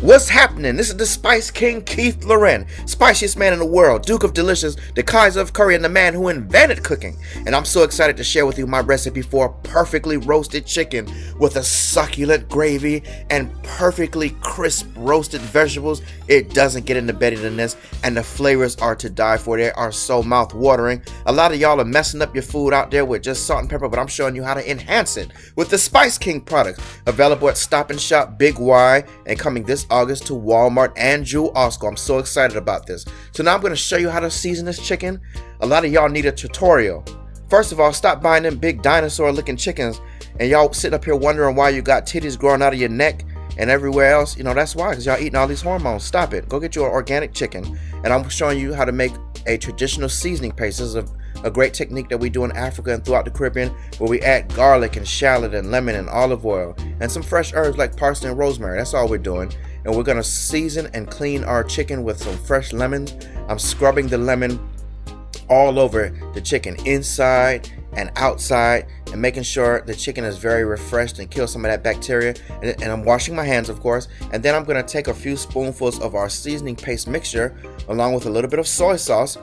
What's happening? This is the Spice King Keith Lorren, spiciest man in the world, Duke of Delicious, the Kaiser of Curry, and the man who invented cooking. And I'm so excited to share with you my recipe for perfectly roasted chicken with a succulent gravy and perfectly crisp roasted vegetables. It doesn't get any better than this, and the flavors are to die for. They are so mouth-watering. A lot of y'all are messing up your food out there with just salt and pepper, but I'm showing you how to enhance it with the Spice King products, available at Stop and Shop Big Y and coming this August to Walmart and Jewel Osco. I'm so excited about this. So now I'm going to show you how to season this chicken. A lot of y'all need a tutorial. First of all, stop buying them big dinosaur looking chickens and y'all sitting up here wondering why you got titties growing out of your neck and everywhere else. You know, that's why, because y'all eating all these hormones. Stop it. Go get you an organic chicken. And I'm showing you how to make a traditional seasoning paste. This is a great technique that we do in Africa and throughout the Caribbean, where we add garlic and shallot and lemon and olive oil and some fresh herbs like parsley and rosemary. That's all we're doing. And we're going to season and clean our chicken with some fresh lemons. I'm scrubbing the lemon all over the chicken, inside and outside, and making sure the chicken is very refreshed and kill some of that bacteria. And I'm washing my hands, of course. And then I'm going to take a few spoonfuls of our seasoning paste mixture along with a little bit of soy sauce.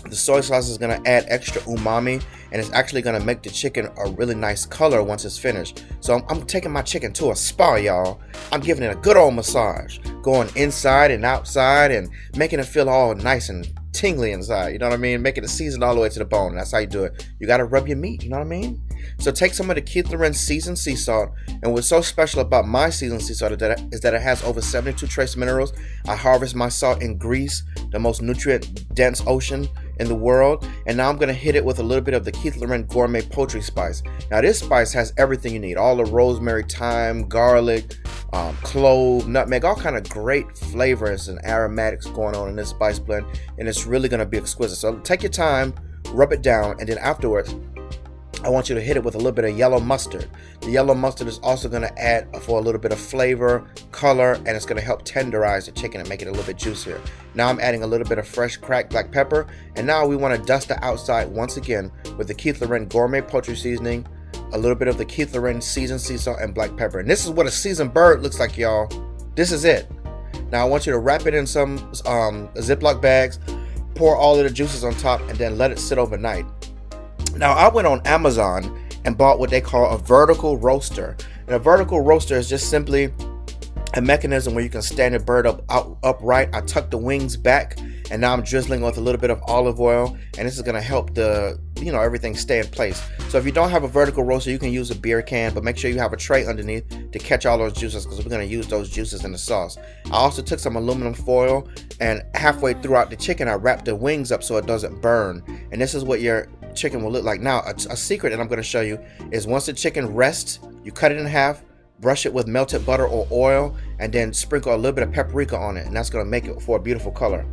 The soy sauce is going to add extra umami, and it's actually going to make the chicken a really nice color once it's finished. So I'm taking my chicken to a spa, y'all. I'm giving it a good old massage, going inside and outside and making it feel all nice and tingly inside. You know what I mean? Making it seasoned all the way to the bone. That's how you do it. You got to rub your meat. You know what I mean? So take some of the Keith Lorren seasoned sea salt, and what's so special about my seasoned sea salt is that it has over 72 trace minerals. I harvest my salt in Greece, the most nutrient dense ocean in the world. And now I'm going to hit it with a little bit of the Keith Lorren gourmet poultry spice. Now this spice has everything you need, all the rosemary, thyme, garlic, clove, nutmeg, all kind of great flavors and aromatics going on in this spice blend, and it's really going to be exquisite. So take your time, rub it down, and then afterwards I want you to hit it with a little bit of yellow mustard. The yellow mustard is also going to add for a little bit of flavor, color, and it's going to help tenderize the chicken and make it a little bit juicier. Now I'm adding a little bit of fresh cracked black pepper, and now we want to dust the outside once again with the Keith Lorren gourmet poultry seasoning, a little bit of the Keith Lorren seasoned sea salt, and black pepper. And this is what a seasoned bird looks like, y'all. This is it. Now I want you to wrap it in some Ziploc bags, pour all of the juices on top, and then let it sit overnight. Now I went on Amazon and bought what they call a vertical roaster. And a vertical roaster is just simply a mechanism where you can stand the bird upright. I tuck the wings back, and now I'm drizzling with a little bit of olive oil, and this is going to help everything stay in place. So if you don't have a vertical roaster, you can use a beer can, but make sure you have a tray underneath to catch all those juices, because we're going to use those juices in the sauce. I also took some aluminum foil, and halfway throughout the chicken I wrapped the wings up so it doesn't burn. And this is what your chicken will look like. Now a secret that I'm going to show you is once the chicken rests, you cut it in half, brush it with melted butter or oil, and then sprinkle a little bit of paprika on it, and that's going to make it for a beautiful color.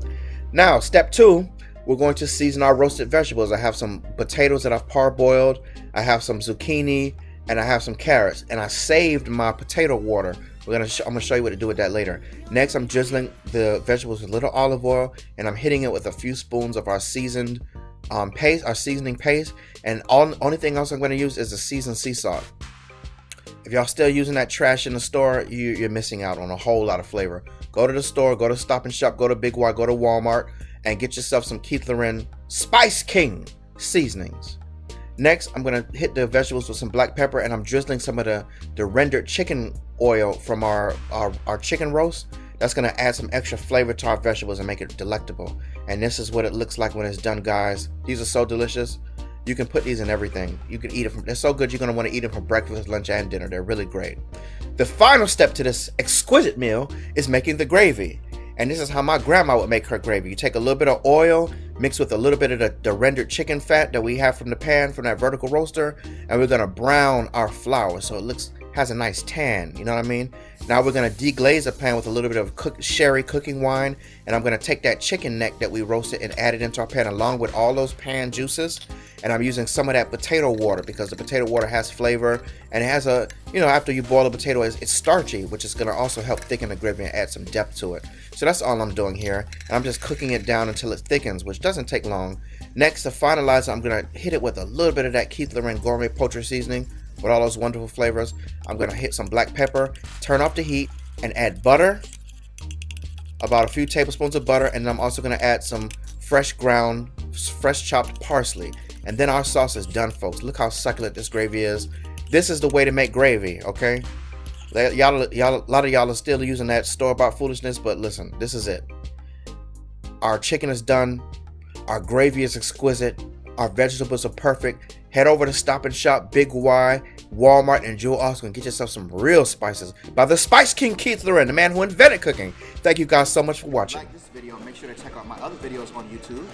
Now step 2, we're going to season our roasted vegetables. I have some potatoes that I've parboiled, I have some zucchini, and I have some carrots, and I saved my potato water. I'm going to show you what to do with that later. Next, I'm drizzling the vegetables with a little olive oil, and I'm hitting it with a few spoons of our seasoned paste, our seasoning paste, and only thing else I'm going to use is the seasoned sea salt. If y'all still using that trash in the store, you're missing out on a whole lot of flavor. Go to the store, go to Stop and Shop, go to Big Y, go to Walmart, and get yourself some Keith Lorren Spice King seasonings. Next, I'm going to hit the vegetables with some black pepper, and I'm drizzling some of the rendered chicken oil from our chicken roast. That's going to add some extra flavor to our vegetables and make it delectable. And this is what it looks like when it's done, guys. These are so delicious. You can put these in everything. You can eat it they're so good you're going to want to eat them for breakfast, lunch, and dinner. They're really great. The final step to this exquisite meal is making the gravy. And this is how my grandma would make her gravy. You take a little bit of oil, mix with a little bit of the rendered chicken fat that we have from the pan from that vertical roaster, and we're going to brown our flour so it has a nice tan, you know what I mean? Now we're going to deglaze the pan with a little bit of sherry cooking wine, and I'm going to take that chicken neck that we roasted and add it into our pan along with all those pan juices, and I'm using some of that potato water because the potato water has flavor, and it has after you boil the potato, it's starchy, which is going to also help thicken the gravy and add some depth to it. So that's all I'm doing here, and I'm just cooking it down until it thickens, which doesn't take long. Next, to finalize it, I'm going to hit it with a little bit of that Keith Lorren gourmet poultry seasoning with all those wonderful flavors. I'm going to hit some black pepper, turn off the heat, and add butter, about a few tablespoons of butter, and I'm also going to add some fresh chopped parsley. And then our sauce is done, folks. Look how succulent this gravy is. This is the way to make gravy, okay? A lot of y'all are still using that store-bought foolishness, but listen, this is it. Our chicken is done. Our gravy is exquisite. Our vegetables are perfect. Head over to Stop and Shop Big Y, Walmart and Jewel Osco, and get yourself some real spices by the Spice King Keith Lorren, the man who invented cooking. Thank you guys so much for watching. Like this video, make sure to check out my other videos on YouTube.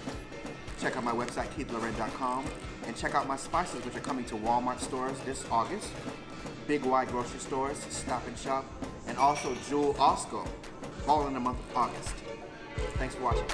Check out my website, keithlorren.com, and check out my spices, which are coming to Walmart stores this August, Big Y grocery stores, Stop and Shop, and also Jewel Osco, all in the month of August. Thanks for watching.